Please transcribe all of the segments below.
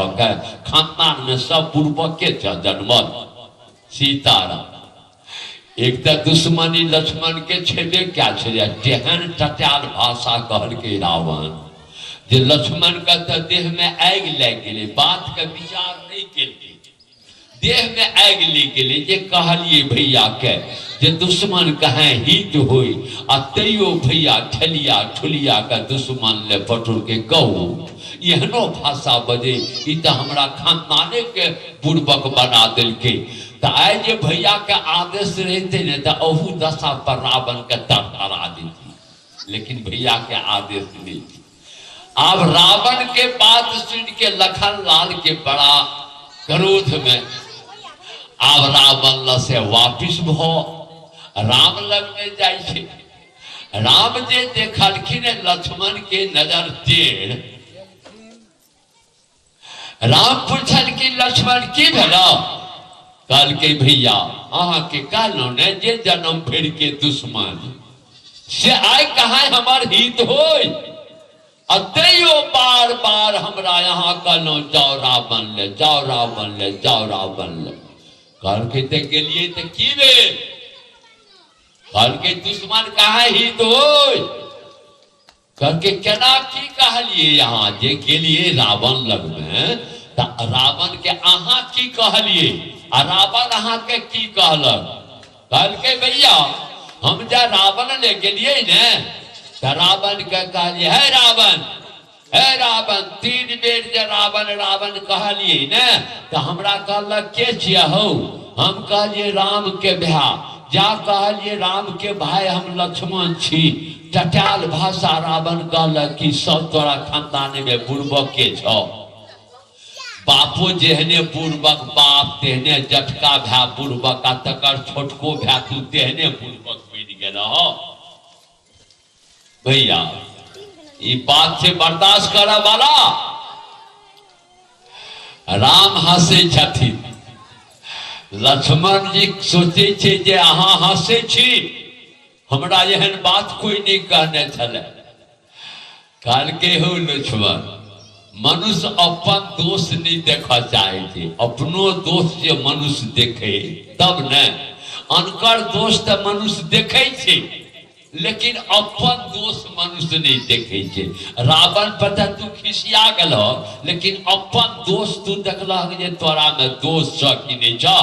खानदान में सब पूर्वक के जन्मल सीताराम एक तो दुश्मनी लक्ष्मण के छेबे क्या छे तेहन टटाल भाषा कहल के रावण जे लक्ष्मण का तो देह में आग लग गए बात का विचार नहीं के देह में आग लग गए जे कहलिए भैया के जे दुश्मन कहे हित होई आ तैयो भैया ठलिया ठुलिया का दुश्मन ले पटुर के कहू एहनो भाषा बजे ई तो हमरा खानदाने के पूर्वक बना दिल के तो आए जे भैया के आदेश रहते न तो अहू दशा पर रावण के तरतरा देती लेकिन भैया के आदेश नहीं। अब रावण के बात सुन के लखन लाल के बड़ा क्रोध में अब रावण से वापिस भ राम लग में जाए राम जे देखलखिन लक्ष्मण के नजर टेढ़ राम पूछल कि लक्ष्मण की भेला कल के भैया अहा के कहलो ने जे जन्म फेर के दुश्मन से आय कहा हमार हित होय अतयो बार बार हमरा यहाँ कहलो जाओ रावण ले जाओ रावण ले जाओ रावण ले कल के ते गेलिए ते की भेल कल के दुश्मन कहा हित होय कल के केना की कहलिए यहाँ जे गेलिए रावण लग में रावण के अहा की कहलिए आ रावण अहा के की कहलक कल के भैया हम जा रावण ले गेलिए ने तो रावण के कहलिए है रावण तीन बेर जे रावण रावण कहलिए ने तो हमरा कहलक के छिया हो हम कहलिए राम के भैया जा कहलिए राम के भाई हम लक्ष्मण छी टटाल भाषा रावण कहलक कि सब तोरा खानदान में पूर्वक के छो बापो जेहने पूर्वक बाप तेहने जटका भै पूर्वक आ तकर छोटको भै तू तेहने पूर्वक बन गेल भैया ई बात से बर्दाश्त करे वाला राम हंसे छथिन लक्ष्मण जी सोचे छे जे अहाँ हंसे छी हमरा एहन बात कोई नहीं कहने छले काल के हो लक्ष्मण मनुष्य अपन दोष नहीं देखा चाहे थे अपनो दोष जे मनुष्य देखे तब न अनकर दोष तो मनुष्य देखे छे लेकिन अपन दोष मनुष्य नहीं देखे छे रावण पता तू खिसिया गेल लेकिन अपन दोष तू देखलक जे तोरा में दोष छ कि नहीं छ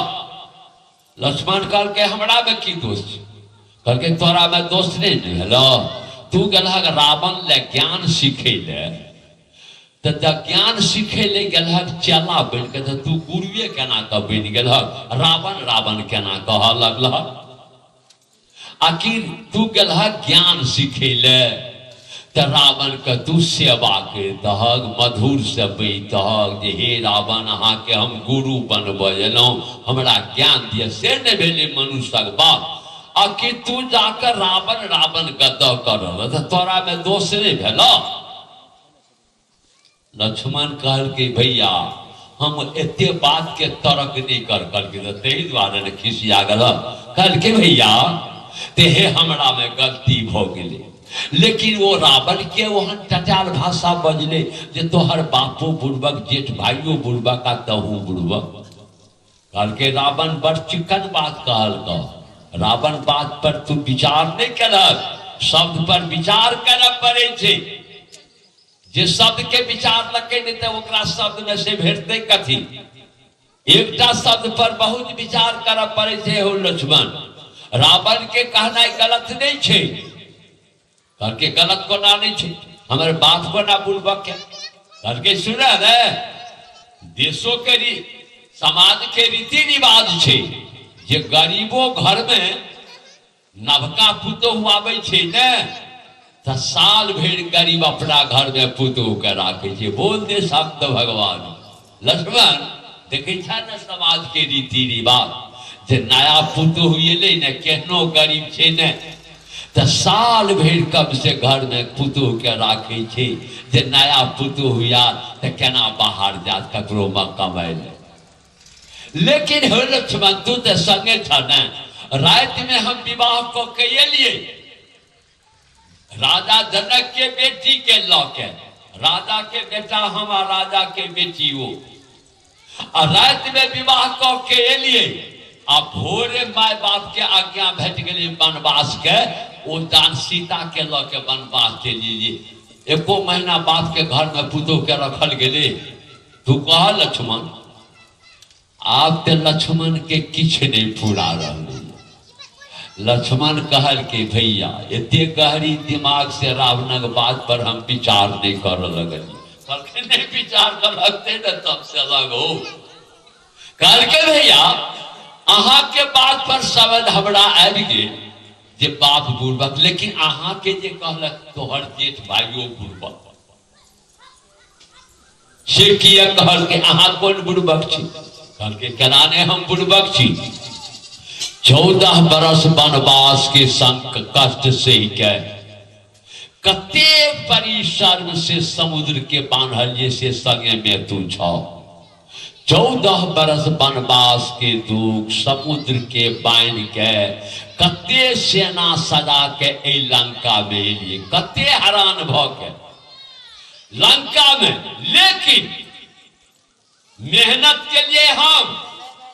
लक्ष्मण कहल के हमरा में की दोष छ कहल के तोरा में दोष नहीं भेलो तू गेलहक रावण ले ज्ञान सीखे ले तो ज्ञान सीखे ले गेलहक चेला बन के तो तू गुरुए केना क बन गेलहक रावण रावण केना कह लगलहक आखिर तू गेलहक ज्ञान सीखे ले तो रावण के तू सेवा के दहक मधुर से बैठक जे हे रावण अहाँ के हम गुरु बनबेलौं हमरा ज्ञान दिए से नहीं भेले मनुष्यक बात आखिर तू जाकर रावण रावण के दह कर तो तोरा में दोष नहीं भेलो लक्ष्मण कहल के भैया हम एते बात के तर्क नहीं कर के ते द्वारा ने खिसिया गल कहल के भैया तेहे हमरा में गलती भ गेले लेकिन वो रावण के वहां टटाल भाषा बजले जे तोहर बापो बुड़बक जेठ भाइयों बुड़बक आ तहू बुड़बक कहल के रावण बड़ चिकन बात कहल का रावण बात पर तू विचार नहीं करक शब्द पर विचार करे पड़े छे जे शब्द के विचार लगे नहीं तो ओकरा शब्द में से भेटते कथी एकटा शब्द पर बहुत विचार करे पड़े छे हो लक्ष्मण रावण के कहना गलत नहीं छे करके गलत को ना नहीं छे हमारे बात को ना बुलबक के करके सुना रे देशों के समाज के रीति रिवाज छे जे गरीबो घर में नवका पुतोह आवे छे ने तो साल भर गरीब अपना घर में पुतोह के राखे छे बोल दे शब्द भगवान लक्ष्मण देखे न समाज के रीति रिवाज जे नया पुतोह एले ने केहनो गरीब छे ने तो साल भर कब से घर में पुतोह के राखे छे जे नया पुतोह या तो केना बाहर जात ककरो में कमाए लेकिन हो लक्ष्मण तू तो संगे था न रात में हम विवाह को के लिए राजा जनक के बेटी के लौके राजा के बेटा हम आ राजा के बेटी वो आ रात में विवाह क के एलिए आ भोरे माय बाप के आज्ञा भेट गेलै वनवास के ओ दान सीता के ल के वनवास चलिए एको महीना बाप के घर में पुतोह के रखल गेले तू कह लक्ष्मण आप ते लक्ष्मण के किछ नहीं पूरा रहले लक्ष्मण कहल के भैया एते गहरी दिमाग से रावणक बात पर हम विचार नहीं कर लगल नहीं विचार कर लगते न तब से अलग हो कहल के भैया अहा के बात पर समझ हमरा आबि गेल जे बाप बुड़बक लेकिन अहा के जे कहलक तोहर जेठ भाइयो बुड़बक से किया कहल के अहा कौन बुड़बक छी कहल के केनाने हम बुड़बक छी 14 बरस वनवास के संग कष्ट से के कते परिश्रम से समुद्र के बांधल जैसे संगे में तू छो 14 बरस वनवास के दुख समुद्र के बांध के कते सेना सजा के ए लंका में लिए कते हैरान भ के लंका में लेकिन मेहनत के लिए हम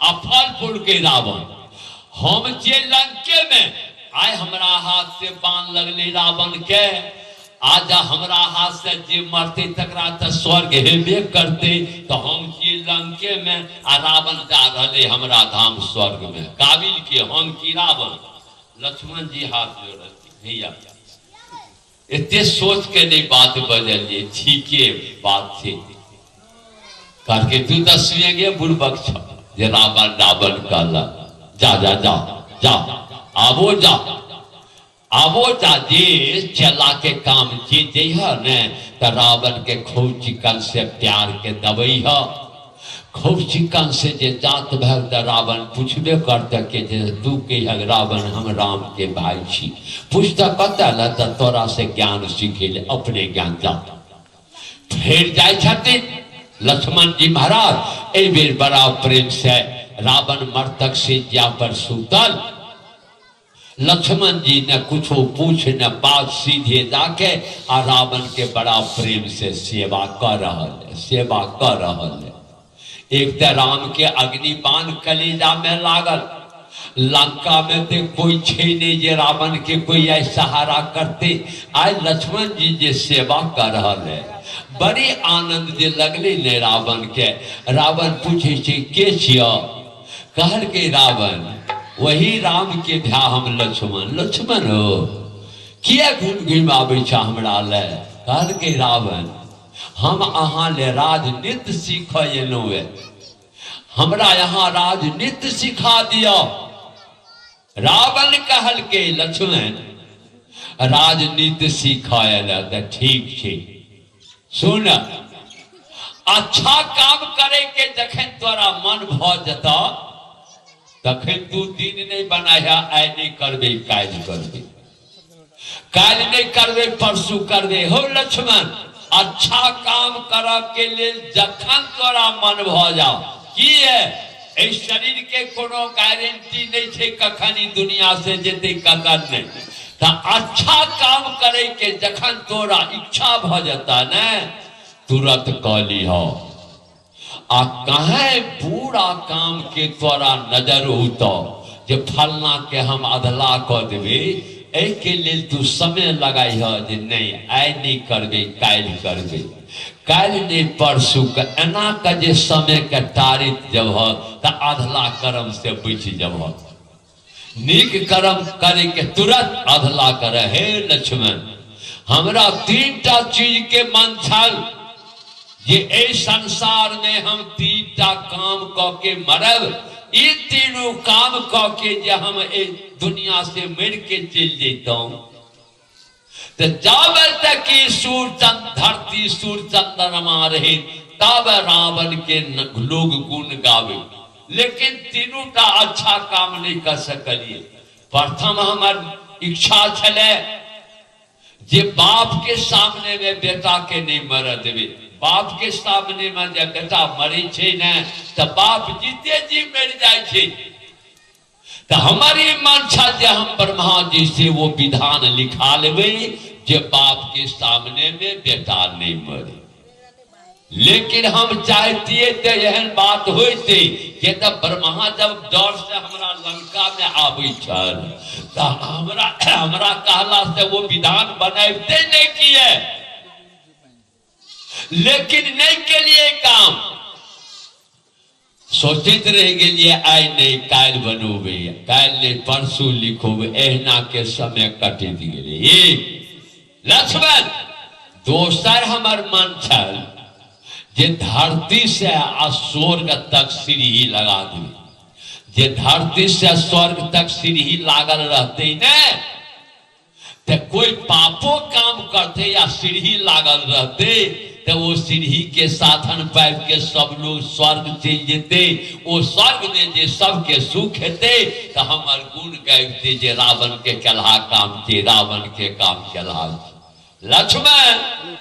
अफलपुर के रावण हम जे लंके में आय हमरा हाथ से बाण लगले रावण के आजा हमरा हाथ से जे मरते तकरा त स्वर्ग हेबे करते तो हम जे लंके में आ रावण जा रहले हमरा धाम स्वर्ग में काबिल के हम की रावण लक्ष्मण जी हाथ जोड़ती भैया इतने सोच के नहीं बात बदलिए ठीके बात थी करके तू तो सुनेंगे बुड़बक जे रावण रावण कहला जा जा जा जा आबो जा जे चला के काम जे जइहा ने त रावण के खूब चिकन से प्यार के दबई ह खूब चिकन से जे जात भर त रावण पूछबे करते के जे तू के रावण हम राम के भाई छी पूछता कता ल त तोरा से ज्ञान सीखेले अपने ज्ञान जा फिर जाय छथिन लक्ष्मण जी महाराज ए बेर बड़ा प्रेम से रावण मर्तक से जा पर सुतल लक्ष्मण जी ने कुछ पूछ न बात सीधे जाके आ रावण के बड़ा प्रेम से सेवा कर रहा है एक तो राम के अग्निबाण कलेजा में लागल लंका में ते कोई छे नहीं जे रावण के कोई ऐसा सहारा करते आज लक्ष्मण जी जे सेवा कर रहा है बड़ी आनंद जे लगले ने रावण के रावण पूछे के छिया कहल के रावण वही राम के ध्या हम लक्ष्मण हो किया घूम घूम आबे छ हमरा ले कहल के रावण हम अहाँ ले राजनीति सीख एलौ हमरा यहाँ राजनीति सिखा दिया रावण कहल के लक्ष्मण राजनीति सिखायल त ठीक छे सुन अच्छा काम करे के जखन तोरा मन भ जता तखन तू दिन नहीं बनाया आय नहीं करबे काल नहीं करबे परसू करबे हो लक्ष्मण अच्छा काम कर के लिए जखन तोरा मन भ जाओ की है इस शरीर के कोनो गारंटी नहीं छे कखनी दुनिया से जेते कखन नहीं त अच्छा काम करे के जखन तोरा इच्छा भ जाता न तुरंत कली हो आ कहे पूरा काम के तोरा नजर उतो जे फलना के हम अधला क देवे ए के लेल तू समय लगाई हो जे नहीं आय नहीं करबे काल नहीं परसू के एना का जे समय के तारीख जब हो त अधला कर्म से बच जब हो नीक कर्म करे के तुरंत अधला करे हे लक्ष्मण हमरा 3टा चीज के मन छल ये ए संसार में हम 3टा काम क के मरब ये तीनों काम क के जे हम ए दुनिया से मर के चल जेतौ तो जब तक धरती सूर्य चंद्रमा रहे तब रावण के लोग गुण गावे लेकिन तीनों अच्छा काम नहीं कर सकलिए प्रथम हमार इच्छा छले जे बाप के सामने में बेटा के नहीं मर देवे बाप के सामने में जब बेटा मरे छे न तो बाप जीते जी मर जाए छे तो हमारी मन छा जे हम ब्रह्मा जी से वो विधान लिखा लेवे जे बाप के सामने में बेटा नहीं मरे। लेकिन हम चाहतिए तो एहन बात होते कि तब ब्रह्मा जब डर से हमरा लंका में आबै छल तो हमरा कहला से वो विधान बनाते नहीं किए, लेकिन नहीं के लिए काम सोचित रह गए। आई नहीं काल बनोबे, काल नहीं परसों लिखोबे, एहना के समय कटित गए। लक्ष्मण दोसर हमर मन छल जे धरती से आ स्वर्ग तक सीढ़ी लगा दी, जे धरती से स्वर्ग तक सीढ़ी लागल रहते न तो कोई पापो काम करते या सीढ़ी लागल रहते तो वो सीढ़ी के साधन पाइप के सब लोग स्वर्ग चल जेते। वो स्वर्ग में जे सबके सुख हेते तो हमार गुण गाइबते जे रावण के केलहा काम के, रावण के काम केलहा। लक्ष्मण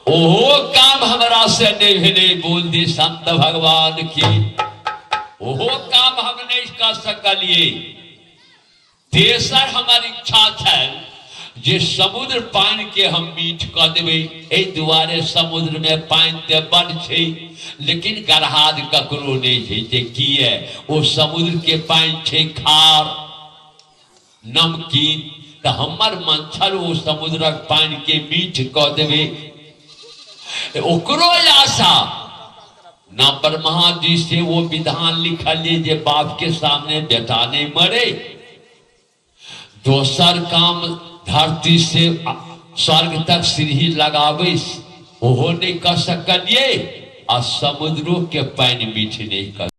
ओहो काम हमरा से नहीं भेले, बोल दी संत भगवान की, ओहो काम हम नहीं कर सकलिए। तेसर हमारी इच्छा है जे समुद्र पानी के हम मीठ कर देवे, ए दुआरे समुद्र में पानी ते बड़ छे लेकिन गरहाद ककरो नहीं छे जे किए ओ समुद्र के पानी छे खार नमकीन, तो हमर मन छल ओ समुद्रक पानी के मीठ कर देवे। ओकरो आशा ना ब्रह्मा जी से वो विधान लिखल जे बाप के सामने बेटा नहीं मरे। दोसर काम धरती से स्वर्ग तक सीढ़ी लगावे ओहो नहीं कर सकलिए, और समुद्रों के पानी मीठ नहीं कर